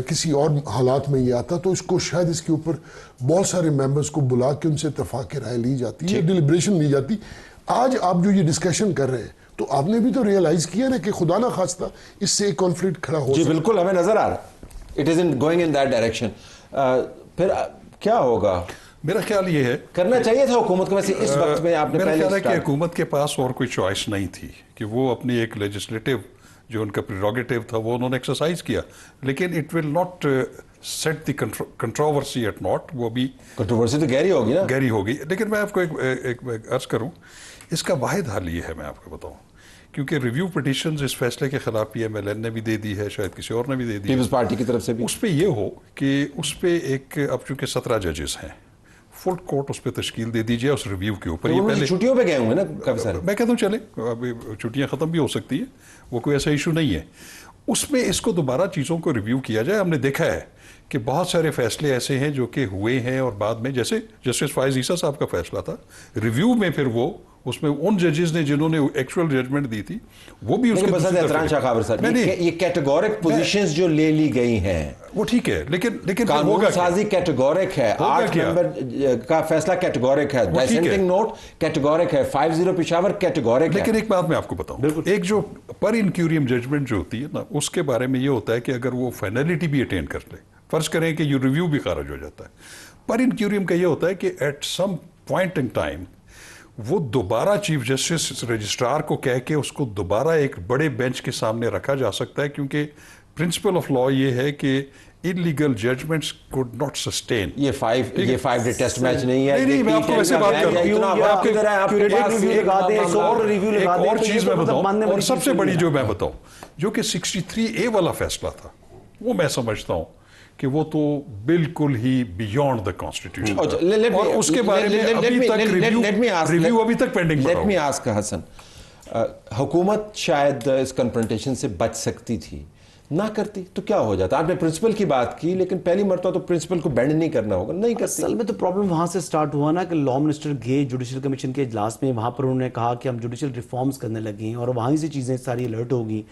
किसी और हालात में ये आता तो इसको शायद इसके ऊपर बहुत सारे मेंबर्स को बुला के उनसे इत्तेफाक राय ली जाती है, डिलिब्रेशन ली जाती। आज आप जो ये डिस्कशन कर रहे हैं तो आपने भी तो रियलाइज किया ना कि खुदा ना खास्ता इससे एक कॉन्फ्लिक्ट खड़ा हो। जी बिल्कुल, हमें नजर आ रहा है, it is in going in that direction. फिर क्या होगा? मेरा ख्याल ये है करना चाहिए था हुकूमत को। वैसे इस वक्त में आपने मेरा ख्याल है कि हुकूमत के पास और कोई चॉइस नहीं थी कि वो अपनी एक लेजिस्लेटिव जो उनका प्रेरोगेटिव था वो उन्होंने एक्सरसाइज किया, लेकिन it will not set the controversy at naught. वो भी कंट्रोवर्सी तो गहरी होगी ना, गहरी होगी। लेकिन मैं आपको एक अर्ज करूं, इसका वाहिद हल ये है, मैं आपको बताऊं, क्योंकि रिव्यू पिटिशंस इस फैसले के खिलाफ PMLN ने भी दे दी है, शायद किसी और ने भी दे दी है, पीपल्स पार्टी की तरफ से भी। उस पर यह हो कि उस पर एक, अब चूंकि 17 जजेस हैं, फुल कोर्ट उस पर तश्कील दे दीजिए उस रिव्यू के ऊपर। ये पहले छुट्टियों पे गए होंगे ना काफी सारे। मैं कहता हूँ चले, अभी छुट्टियां खत्म भी हो सकती है, वो कोई ऐसा इशू नहीं है। उसमें इसको दोबारा चीज़ों को रिव्यू किया जाए। हमने देखा है कि बहुत सारे फैसले ऐसे हैं जो कि हुए हैं और बाद में, जैसे जस्टिस फायज ईसा साहब का फैसला था, रिव्यू में फिर वो उसमें उन जजेस ने जिन्होंने एक्चुअल जजमेंट दी थी वो भी उसके लेकिन बस दूसरी तरफ एहतराम गए। शाह खाबर सर, नहीं, ये कैटेगोरिक पोजीशंस जो ले ली गई हैं, वो ठीक है, लेकिन कानून होगा क्या? साजी कैटेगोरिक है, होगा 8 क्या? नंबर का फैसला कैटेगोरिक है, वो ठीक है। डिसेंटिंग नोट कैटेगोरिक है, 50 पेशावर कैटेगोरिक है। लेकिन एक बात मैं आपको बताऊं, एक जो पर इंक्यूरियम जजमेंट जो होती है ना, उसके बारे में ये होता है कि अगर वो फाइनलिटी भी अटेन कर ले, फर्ज करें कि ये रिव्यू भी खारिज हो जाता है, पर इंक्यूरियम का ये होता है कि at some point in time वो दोबारा चीफ जस्टिस रजिस्ट्रार को कह के उसको दोबारा एक बड़े बेंच के सामने रखा जा सकता है, क्योंकि प्रिंसिपल ऑफ लॉ ये है कि illegal judgments could not sustain. ये 5 डे टेस्ट मैच नहीं है। नहीं, मैं आपको वैसे बात कर रहा हूं। एक और चीज मैं बताऊं, और सबसे बड़ी जो मैं बताऊं, जो कि 63A वाला फैसला था, वो मैं समझता हूं कि वो तो बिल्कुल ही बियॉन्ड द कॉन्स्टिट्यूशन, और उसके बारे में अभी तक रिव्यू अभी तक पेंडिंग पड़ा लेट मी आस्क हसन, हुकूमत शायद इस कन्फ्रंटेशन से बच सकती थी, ना करती तो क्या हो जाता? आपने प्रिंसिपल की बात की, लेकिन पहली मरतबा तो प्रिंसिपल को बेंड नहीं करना होगा, नहीं करती। असल में तो प्रॉब्लम वहां से स्टार्ट हुआ ना कि लॉ मिनिस्टर गए जुडिशल कमीशन के इजलास में, वहां पर उन्होंने कहा कि हम जुडिशल रिफॉर्म्स करने लगे हैं, और वहीं से चीज़ें सारी अलर्ट होगी,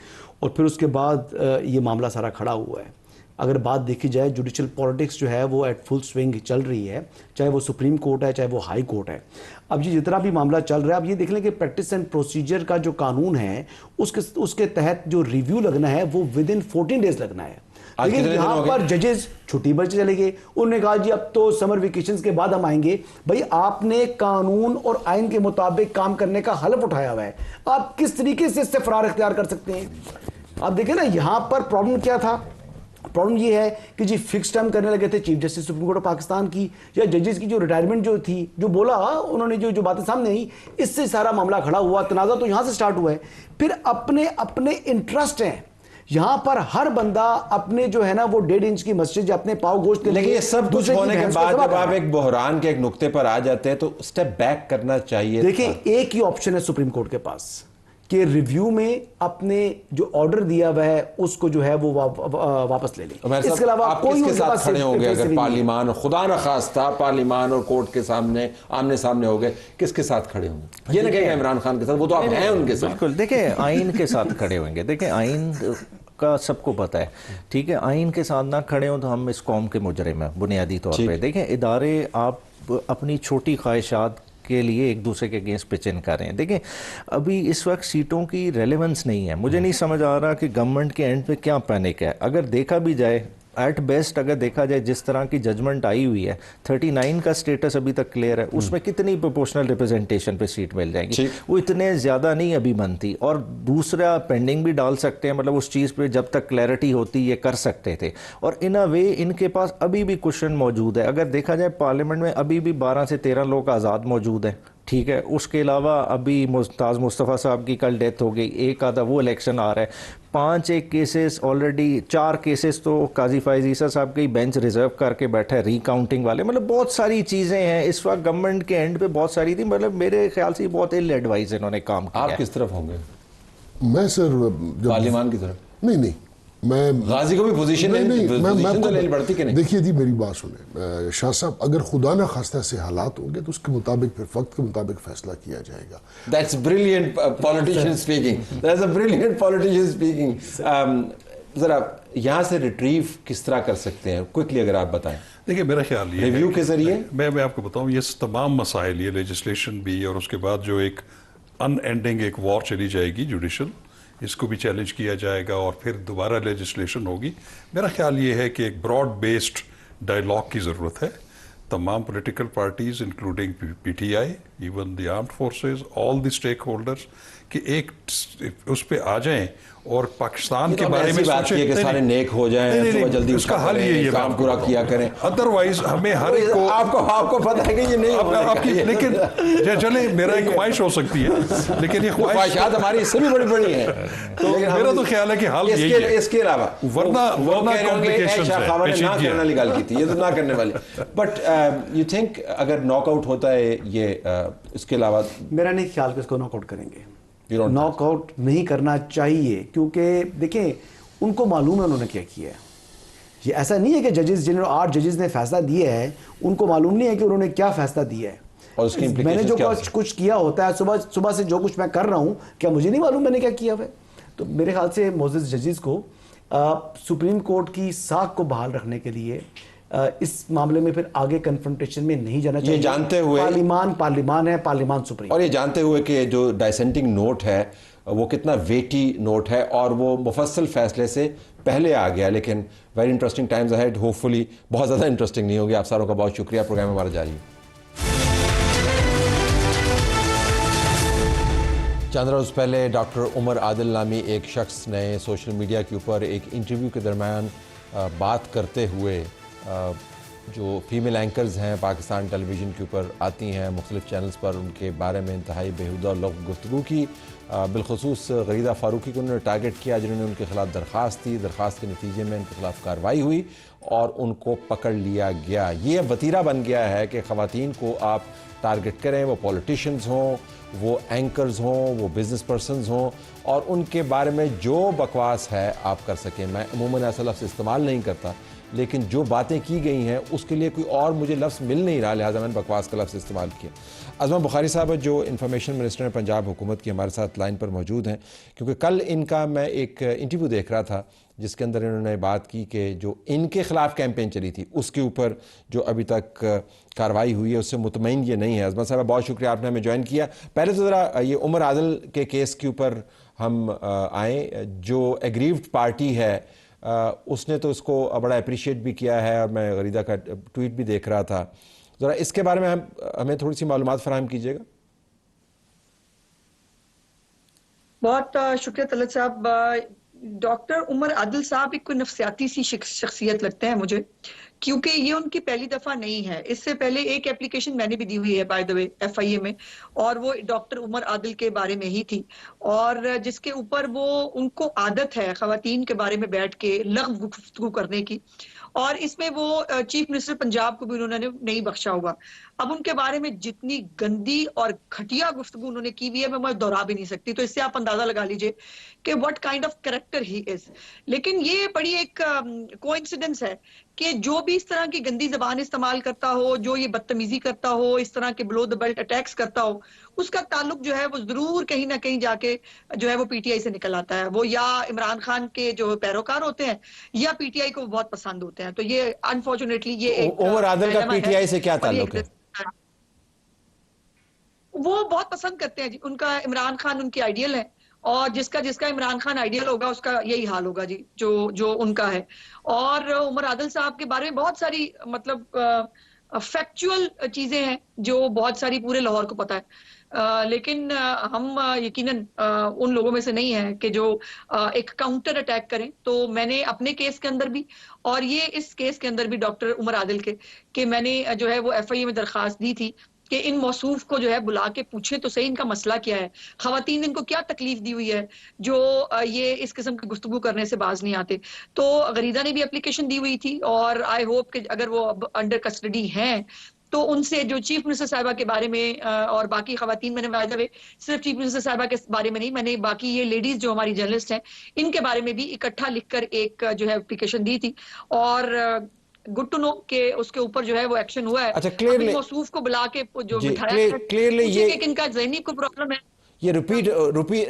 और फिर उसके बाद ये मामला सारा खड़ा हुआ है। अगर बात देखी जाए, जुडिशल पॉलिटिक्स जो है वो एट फुल स्विंग चल रही है, चाहे वो सुप्रीम कोर्ट है, चाहे वो हाई कोर्ट है। अब ये जितना भी मामला चल रहा है, अब ये देख लें कि प्रैक्टिस एंड प्रोसीजर का जो कानून है, उसके तहत जो रिव्यू लगना है वो विद इन 14 डेज लगना है। लेकिन यहाँ पर जजेस छुट्टी पर चले गए, उन्होंने कहा जी अब तो समर वेकेशंस के बाद हम आएंगे। भाई, आपने कानून और आइन के मुताबिक काम करने का हलफ उठाया हुआ है, आप किस तरीके से इससे फरार इख्तियार कर सकते हैं? आप देखें ना, यहाँ पर प्रॉब्लम क्या था। प्रॉब्लम ये है कि जी फिक्स टर्म करने लगे थे chief justice supreme court of Pakistan की, या जजेस की जो रिटायरमेंट जो थी, जो बोला उन्होंने, जो बातें सामने आई, इससे सारा मामला खड़ा हुआ। तनाज़ा तो यहाँ से स्टार्ट हुआ है। फिर अपने अपने इंटरेस्ट हैं यहाँ पर, हर बंदा अपने जो है ना वो 1.5 इंच की मस्जिद अपने पाव गोश्त के, लेकिन ये सब कुछ होने के बाद जब आप एक बहरान के एक नुक्ते पर आ जाते हैं तो स्टेप बैक करना चाहिए। देखिए, एक ही ऑप्शन है सुप्रीम कोर्ट के पास कि रिव्यू में अपने जो ऑर्डर दिया हुआ है उसको जो है वो वापस ले लें। इसके अलावा आप कोई किसके साथ खड़े होंगे अगर पार्लिमान, खुदा न खास्ता पार्लिमान और कोर्ट के सामने आमने सामने हो गए, किसके साथ खड़े होंगे? ये ना कहेंगे इमरान खान के साथ, वो तो आप हैं उनके साथ। बिल्कुल, देखिए आइन के साथ खड़े होंगे। देखिए आइन का सबको पता है, ठीक है, आइन के साथ ना खड़े हो तो हम इस कौम के मुजरिम हैं बुनियादी तौर पे। देखें, इदारे आप अपनी छोटी ख्वाहिशात के लिए एक दूसरे के अगेंस्ट पिचिन कर रहे हैं। देखें, अभी इस वक्त सीटों की रेलेवेंस नहीं है। मुझे नहीं समझ आ रहा कि गवर्नमेंट के एंड पे क्या पैनिक है। अगर देखा भी जाए, एट बेस्ट अगर देखा जाए जिस तरह की जजमेंट आई हुई है, 39 का स्टेटस अभी तक क्लियर है, उसमें कितनी प्रोपोर्शनल रिप्रेजेंटेशन पे सीट मिल जाएगी, वो इतने ज़्यादा नहीं अभी बनती। और दूसरा पेंडिंग भी डाल सकते हैं, मतलब उस चीज़ पे जब तक क्लैरिटी होती ये कर सकते थे। और इन अ वे इनके पास अभी भी क्वेश्चन मौजूद है। अगर देखा जाए पार्लियामेंट में अभी भी 12 से 13 लोग आज़ाद मौजूद हैं, ठीक है। उसके अलावा अभी मुस्ताज़ मुस्तफ़ा साहब की कल डेथ हो गई, एक आधा वो इलेक्शन आ रहा है, 5 एक केसेस ऑलरेडी, 4 केसेस तो काजी फायज़ ईसा साहब की बेंच रिजर्व करके बैठा है रिकाउंटिंग वाले। मतलब बहुत सारी चीज़ें हैं इस वक्त गवर्नमेंट के एंड पे, बहुत सारी थी। मतलब मेरे ख्याल से बहुत इल एडवाइस इन्होंने काम किया। आप किस तरफ होंगे? मैं सर पार्लियामान की तरफ? नहीं, मैं गाजी को भी पोजीशन तो लेनी पड़ती कि नहीं? देखिए जी, मेरी बात सुने शाह साहब, अगर खुदा ना खास्ता से हालात होंगे तो उसके मुताबिक फिर वक्त के मुताबिक फैसला किया जाएगा। That's brilliant politician speaking. That's a brilliant politician speaking. जरा यहाँ से रिट्रीव किस तरह कर सकते हैं, क्विकली अगर आप बताएं। देखिए, मेरा ख्याल ये रिव्यू के जरिए मैं आपको बताऊं, ये तमाम मसाइल, ये लेजिस्लेशन भी और उसके बाद जो एक अनएंडिंग एक वॉर चली जाएगी जुडिशल, इसको भी चैलेंज किया जाएगा और फिर दोबारा लेजिस्लेशन होगी। मेरा ख्याल ये है कि एक ब्रॉड बेस्ड डायलॉग की ज़रूरत है। तमाम political parties including PTI, even the armed forces, all the stakeholders, कि एक उस पे आ जाएं और पाकिस्तान के बारे में सोचें कि सारे नेक हो जाएं, सुबह जल्दी उसका हल ये काम पूरा किया करें। अदरवाइज हमें हर एक को आपको पता है कि ये नहीं आपकी, लेकिन चले मेरा एक ख्वाहिश हो सकती है, लेकिन ये ख्वाहिशात हमारी इससे भी बड़ी बड़ी है। तो मेरा तो ख्याल है कि हाल यही है। इसके अलावा वरना कॉम्प्लिकेशंस है, करने निकाल की थी, ये तो ना करने वाली। बट यू थिंक अगर नॉकआउट होता है ये, इसके अलावा मेरा नहीं ख्याल कि इसको नॉकआउट करेंगे। नॉकआउट नहीं करना चाहिए, क्योंकि देखें उनको मालूम है उन्होंने क्या किया है। ये ऐसा नहीं है कि जजेस, जिन्होंने 8 जजेस ने फैसला दिया है, उनको मालूम नहीं है कि उन्होंने क्या फैसला दिया है। और उसकी मैंने implications जो क्या हो कुछ किया होता है, सुबह सुबह से जो कुछ मैं कर रहा हूं, क्या मुझे नहीं मालूम मैंने क्या किया हुआ है? तो मेरे ख्याल से मोअज़्ज़ज़ जजेस को सुप्रीम कोर्ट की साख को बहाल रखने के लिए इस मामले में फिर आगे कन्फ्रंटेशन में नहीं जाना चाहिए। जानते हुए- पार्लिमान है, पार्लिमान सुप्रीम। और ये जानते हुए कि जो डाइसेंटिंग नोट है वो कितना वेटी नोट है और वो मुफस्सल फैसले से पहले आ गया, लेकिन very interesting times ahead, hopefully बहुत ज़्यादा इंटरेस्टिंग नहीं होगी। आप सारों का बहुत शुक्रिया, प्रोग्राम हमारा जारी है। चंद रोज़ पहले डॉक्टर उमर आदिल नामी एक शख्स ने सोशल मीडिया के ऊपर एक इंटरव्यू के दरमियान बात करते हुए जो फीमेल एंकर्स हैं पाकिस्तान टेलीविज़न के ऊपर आती हैं मुख्तलिफ चैनल्स पर, उनके बारे में इंतहाई बेहुदा और गुफ्तगू की। बिलखसूस गरीदा फ़ारूकी को उन्होंने टारगेट किया, जिन्होंने उनके ख़िलाफ़ दरख्वास्त दी। दरख्वास्त के नतीजे में उनके ख़िलाफ़ कार्रवाई हुई और उनको पकड़ लिया गया। ये वतीरा बन गया है कि ख़वातीन को आप टारगेट करें, वो पॉलिटिशियंस हों, वो एंकर्स हों, वो बिज़नेस पर्सनस हों, और उनके बारे में जो बकवास है आप कर सकें। मैं अमूमन ऐसा लफ्ज़ इस्तेमाल नहीं करता, लेकिन जो बातें की गई हैं उसके लिए कोई और मुझे लफ्ज़ मिल नहीं रहा, लिहाजा मैंने बकवास का लफ्ज़ इस्तेमाल किया। अज़मा बुखारी साहब जो इंफॉर्मेशन मिनिस्टर हैं पंजाब हुकूमत की, हमारे साथ लाइन पर मौजूद हैं, क्योंकि कल इनका मैं एक इंटरव्यू देख रहा था जिसके अंदर इन्होंने बात की कि जो इनके ख़िलाफ़ कैंपेन चली थी उसके ऊपर जो अभी तक कार्रवाई हुई है उससे मुतमईन ये नहीं है। अज़मा साहब बहुत शुक्रिया, आपने हमें ज्वाइन किया। पहले तो ज़रा ये उमर आदिल के केस के ऊपर हम आएँ। जो एग्रीव्ड पार्टी है उसने तो इसको बड़ा अप्रिशिएट भी किया है और मैं गरीदा का ट्वीट भी देख रहा था। ज़रा इसके बारे में हमें थोड़ी सी मालूमात फराहम कीजिएगा। बहुत शुक्रिया तलत साहब। डॉक्टर उमर आदिल साहब एक कोई नफ्सियाती सी शख्सियत लगते हैं मुझे, क्योंकि ये उनकी पहली दफा नहीं है। इससे पहले एक एप्लीकेशन मैंने भी दी हुई है बाय द वे FIA में, और वो डॉक्टर उमर आदिल के बारे में ही थी, और जिसके ऊपर वो उनको आदत है खवातीन के बारे में बैठ के लग़्व गुफ्तगू करने की, और इसमें वो चीफ मिनिस्टर पंजाब को भी उन्होंने नहीं बख्शा हुआ। अब उनके बारे में जितनी गंदी और घटिया गुफ्तगू उन्होंने की हुई है मैं दोहरा भी नहीं सकती, तो इससे आप अंदाजा लगा लीजिए कि what kind of character he is. लेकिन ये बड़ी एक कोइंसिडेंस है कि जो भी इस तरह की गंदी जबान इस्तेमाल करता हो, जो ये बदतमीजी करता हो, इस तरह के बिलो द बेल्ट अटैक्स करता हो, उसका ताल्लुक जो है वो जरूर कहीं ना कहीं जाके जो है वो PTI से निकल आता है। वो या इमरान खान के जो पैरोकार होते हैं या PTI को बहुत पसंद होते हैं। तो ये अनफॉर्चुनेटली ये एक उमर आदिल का dilemma है। PTI से क्या और ये ताल्लुक है? वो बहुत पसंद करते हैं जी, उनका इमरान खान उनकी आइडियल है, और जिसका जिसका इमरान खान आइडियल होगा उसका यही हाल होगा जी, जो जो उनका है। और उमर आदिल साहब के बारे में बहुत सारी मतलब फैक्चुअल चीजें हैं जो बहुत सारी पूरे लाहौर को पता है, लेकिन हम यकीनन उन लोगों में से नहीं है कि जो एक काउंटर अटैक करें। तो मैंने अपने केस के अंदर भी, और ये इस केस के अंदर भी डॉक्टर उमर आदिल के, कि मैंने जो है वो FIA में दरखास्त दी थी कि इन मौसूफ को जो है बुला के पूछे तो सही इनका मसला क्या है, खवातीन इनको क्या तकलीफ दी हुई है जो ये इस किस्म की गुफ्तगू करने से बाज नहीं आते। तो गरीदा ने भी एप्लीकेशन दी हुई थी, और आई होप कि अगर वो अब अंडर कस्टडी हैं तो उनसे जो चीफ मिनिस्टर साहिबा के बारे में और बाकी खवातीन, मैंने बाय द वे सिर्फ चीफ मिनिस्टर साहिबा के बारे में नहीं, मैंने बाकी ये लेडीज जो हमारी जर्नलिस्ट हैं इनके बारे में भी इकट्ठा लिखकर एक जो है एप्लीकेशन दी थी, और गुड टू नो कि उसके ऊपर जो है वो एक्शन हुआ है। अच्छा, clearly- मौसूफ को बुला के जो जी, बिठाया है, clearly पूछे ये- कि इनका ज़हनी कोई प्रॉब्लम है। ये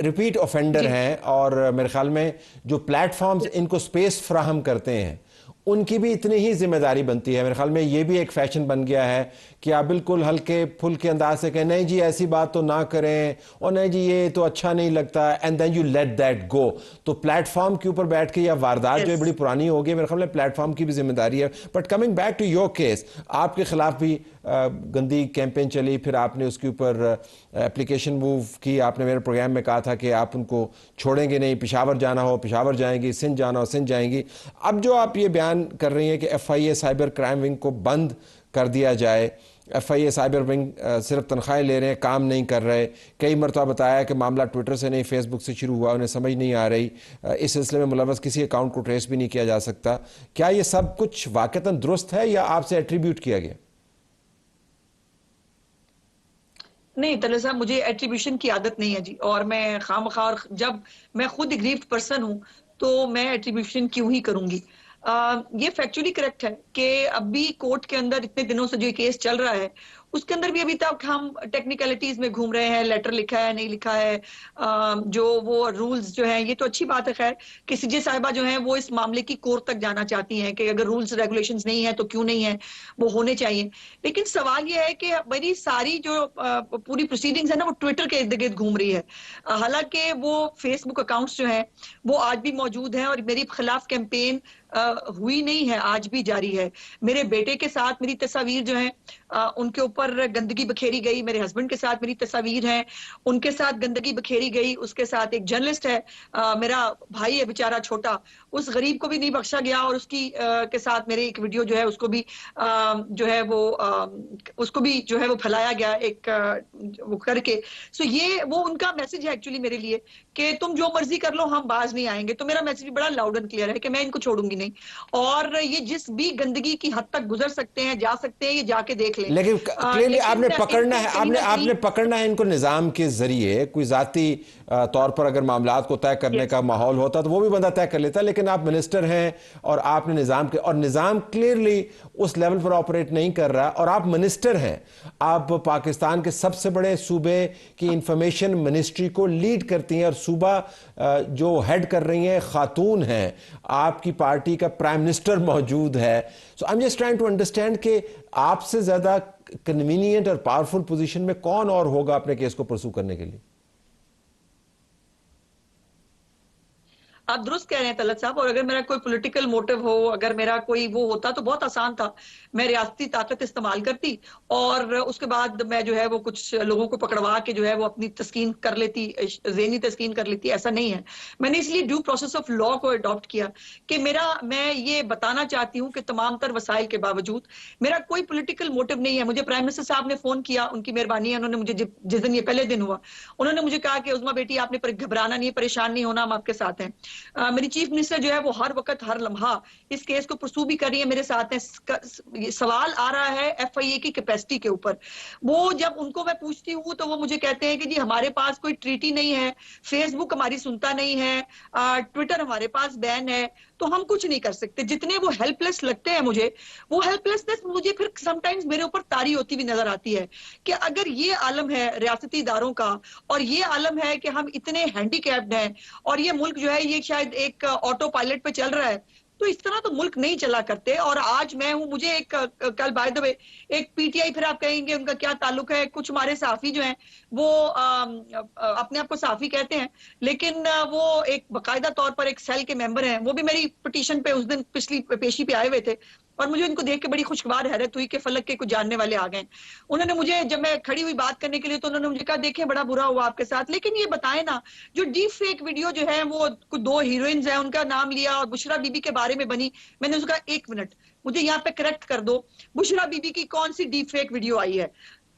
रिपीट ऑफेंडर हैं, और मेरे ख्याल में जो प्लेटफॉर्म्स इनको स्पेस फ्राहम करते हैं उनकी भी इतनी ही जिम्मेदारी बनती है। मेरे ख्याल में ये भी एक फैशन बन गया है कि आप बिल्कुल हल्के फुल्के अंदाज से कहें नहीं जी ऐसी बात तो ना करें, और नहीं जी ये तो अच्छा नहीं लगता, and then you let that go. तो प्लेटफॉर्म के ऊपर बैठ के या वारदात जो है बड़ी पुरानी हो गई, मेरे ख्याल में प्लेटफॉर्म की भी जिम्मेदारी है। But coming back to your case, आपके खिलाफ भी गंदी कैंपेन चली, फिर आपने उसके ऊपर एप्लीकेशन मूव की। आपने मेरे प्रोग्राम में कहा था कि आप उनको छोड़ेंगे नहीं, पेशावर जाना हो पेशावर जाएंगी, सिंध जाना हो सिंध जाएंगी। अब जो आप ये बयान कर रही हैं कि FIA साइबर क्राइम विंग को बंद कर दिया जाए, FIA साइबर विंग सिर्फ तनख्वाहें ले रहे हैं, काम नहीं कर रहे। कई मरतबा बताया कि मामला ट्विटर से नहीं फेसबुक से शुरू हुआ, उन्हें समझ नहीं आ रही, इस सिलसिले में मुलव्वस किसी अकाउंट को ट्रेस भी नहीं किया जा सकता। क्या ये सब कुछ वाकईतन दुरुस्त है या आपसे एट्रीब्यूट किया गया? नहीं तले साहब, मुझे एट्रीब्यूशन की आदत नहीं है जी, और मैं खामखा, जब मैं खुद एग्रीव्ड पर्सन हूं तो मैं एट्रीब्यूशन क्यों ही करूंगी। ये फैक्चुअली करेक्ट है कि अब भी कोर्ट के अंदर इतने दिनों से जो केस चल रहा है उसके अंदर भी अभी तक हम टेक्निकलिटीज में घूम रहे हैं, लेटर लिखा है नहीं लिखा है, जो वो रूल्स जो है, ये तो अच्छी बात है खैर कि सीजे साहिबा जो है वो इस मामले की कोर तक जाना चाहती हैं कि अगर रूल्स रेगुलेशंस नहीं है तो क्यों नहीं है, वो होने चाहिए। लेकिन सवाल ये है कि मेरी सारी जो पूरी प्रोसीडिंग्स है ना वो ट्विटर के इर्द गिर्द घूम रही है। हालांकि वो फेसबुक अकाउंट्स जो हैं वो आज भी मौजूद हैं और मेरे खिलाफ कैंपेन हुई नहीं है, आज भी जारी है। मेरे बेटे के साथ मेरी तस्वीर जो है उनके ऊपर गंदगी बखेरी गई, मेरे हस्बैंड के साथ मेरी तस्वीर है, उनके साथ गंदगी बखेरी गई, उसके साथ एक जर्नलिस्ट है, मेरा भाई है बेचारा छोटा, उस गरीब को भी नहीं बख्शा गया और उसकी के साथ मेरे एक वीडियो जो है उसको भी जो है वो उसको भी जो है वो फैलाया गया एक वो करके। सो ये वो उनका मैसेज है एक्चुअली मेरे लिए कि तुम जो मर्जी कर लो हम बाज नहीं आएंगे। तो मेरा मैसेज भी बड़ा लाउड एंड क्लियर है कि मैं इनको छोड़ूंगी नहीं, और ये जिस भी गंदगी की हद तक गुजर सकते हैं जा सकते हैं, ये जाके देख लें। लेकिन क्लियरली आपने पकड़ना है, आपने पकड़ना है इनको निजाम के जरिए। कोई जाती तौर पर अगर मामलात को तय करने का माहौल होता तो वो भी बंदा तय कर लेता, लेकिन आप मिनिस्टर हैं और आपने निजाम के, और निजाम क्लियरली उस लेवल पर ऑपरेट नहीं कर रहा, और आप मिनिस्टर हैं, आप पाकिस्तान के सबसे बड़े सूबे की इंफॉर्मेशन मिनिस्ट्री को लीड करती हैं और सूबा जो हेड कर रही हैं खातून हैं, आपकी पार्टी का प्राइम मिनिस्टर मौजूद है। So I am just trying to understand कि आपसे ज्यादा कन्वीनियंट और पावरफुल पोजीशन में कौन और होगा अपने केस को परसू करने के लिए। आप दुरुस्त कह रहे हैं तलत साहब, और अगर मेरा कोई पॉलिटिकल मोटिव हो, अगर मेरा कोई वो होता तो बहुत आसान था, मैं रियासती ताकत इस्तेमाल करती और उसके बाद मैं जो है वो कुछ लोगों को पकड़वा के जो है वो अपनी तस्कीन कर लेती, ज़हनी तस्कीन कर लेती। ऐसा नहीं है। मैंने इसलिए ड्यू प्रोसेस ऑफ लॉ को अडॉप्ट किया कि मैं ये बताना चाहती हूँ कि तमाम तर वसाइल के बावजूद मेरा कोई पोलिटिकल मोटिव नहीं है। मुझे प्राइम मिनिस्टर साहब ने फोन किया, उनकी मेहरबानी है, उन्होंने मुझे जिस दिन ये पहले दिन हुआ उन्होंने मुझे कहा कि उज़्मा बेटी आपने घबराना नहीं, परेशान नहीं होना, हम आपके साथ हैं। मेरी चीफ मिनिस्टर जो है वो हर वक्त हर लम्हा इस केस को परसू भी कर रही है, मेरे साथ है। सवाल आ रहा है FIA की कैपेसिटी के ऊपर। वो जब उनको मैं पूछती हूँ तो वो मुझे कहते हैं कि जी हमारे पास कोई ट्रीटी नहीं है, फेसबुक हमारी सुनता नहीं है, ट्विटर हमारे पास बैन है, तो हम कुछ नहीं कर सकते। जितने वो हेल्पलेस लगते हैं मुझे, वो हेल्पलेसनेस मुझे फिर समटाइम्स मेरे ऊपर तारी होती भी नजर आती है कि अगर ये आलम है रियासती इदारों का और ये आलम है कि हम इतने हैंडीकैप्ड हैं और ये मुल्क जो है ये शायद एक ऑटो पायलट पे चल रहा है, तो इस तरह तो मुल्क नहीं चला करते। और आज मैं हूं, मुझे एक कल बाय द वे एक PTI, फिर आप कहेंगे उनका क्या ताल्लुक है, कुछ हमारे सहाफी जो हैं वो अपने आप को सहाफी कहते हैं, लेकिन वो एक बाकायदा तौर पर एक सेल के मेंबर हैं। वो भी मेरी पिटीशन पे उस दिन पिछली पेशी पे आए हुए थे और मुझे उनको देख के बड़ी खुशगवार हैरत हुई कि फलक के कुछ जानने वाले आ गए। उन्होंने मुझे, जब मैं खड़ी हुई बात करने के लिए, तो उन्होंने मुझे कहा देखें बड़ा बुरा हुआ आपके साथ, लेकिन ये बताएं ना जो डीप फेक वीडियो जो है वो कुछ 2 हीरोइंस हैं, उनका नाम लिया और बुशरा बीबी के बारे में बनी। मैंने उसका 1 मिनट मुझे यहाँ पे करेक्ट कर दो, बुशरा बीबी की कौन सी डीप फेक वीडियो आई है?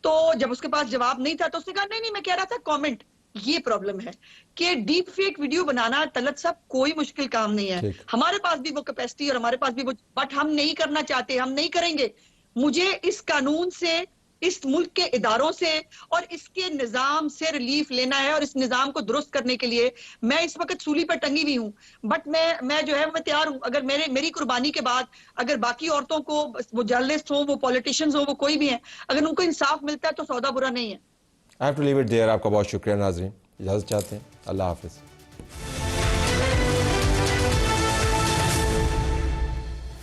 तो जब उसके पास जवाब नहीं था तो उसने कहा नहीं मैं कह रहा था कमेंट। ये प्रॉब्लम है कि डीप फेक वीडियो बनाना तलत साहब कोई मुश्किल काम नहीं है। हमारे पास भी वो कैपेसिटी और हमारे पास भी वो, बट हम नहीं करना चाहते, हम नहीं करेंगे। मुझे इस कानून से, इस मुल्क के इदारों से और इसके निजाम से रिलीफ लेना है, और इस निजाम को दुरुस्त करने के लिए मैं इस वक्त सूली पर टंगी हुई हूँ। बट मैं जो है मैं तैयार हूँ, अगर मेरी कुर्बानी के बाद अगर बाकी औरतों को, वो जर्नलिस्ट हो, वो पॉलिटिशियंस हो, वो कोई भी है, अगर उनको इंसाफ मिलता है तो सौदा बुरा नहीं है। I have to leave it there. आपका बहुत शुक्रिया नाज़रीन, इजाज़त चाहते हैं, अल्लाह हाफिज़।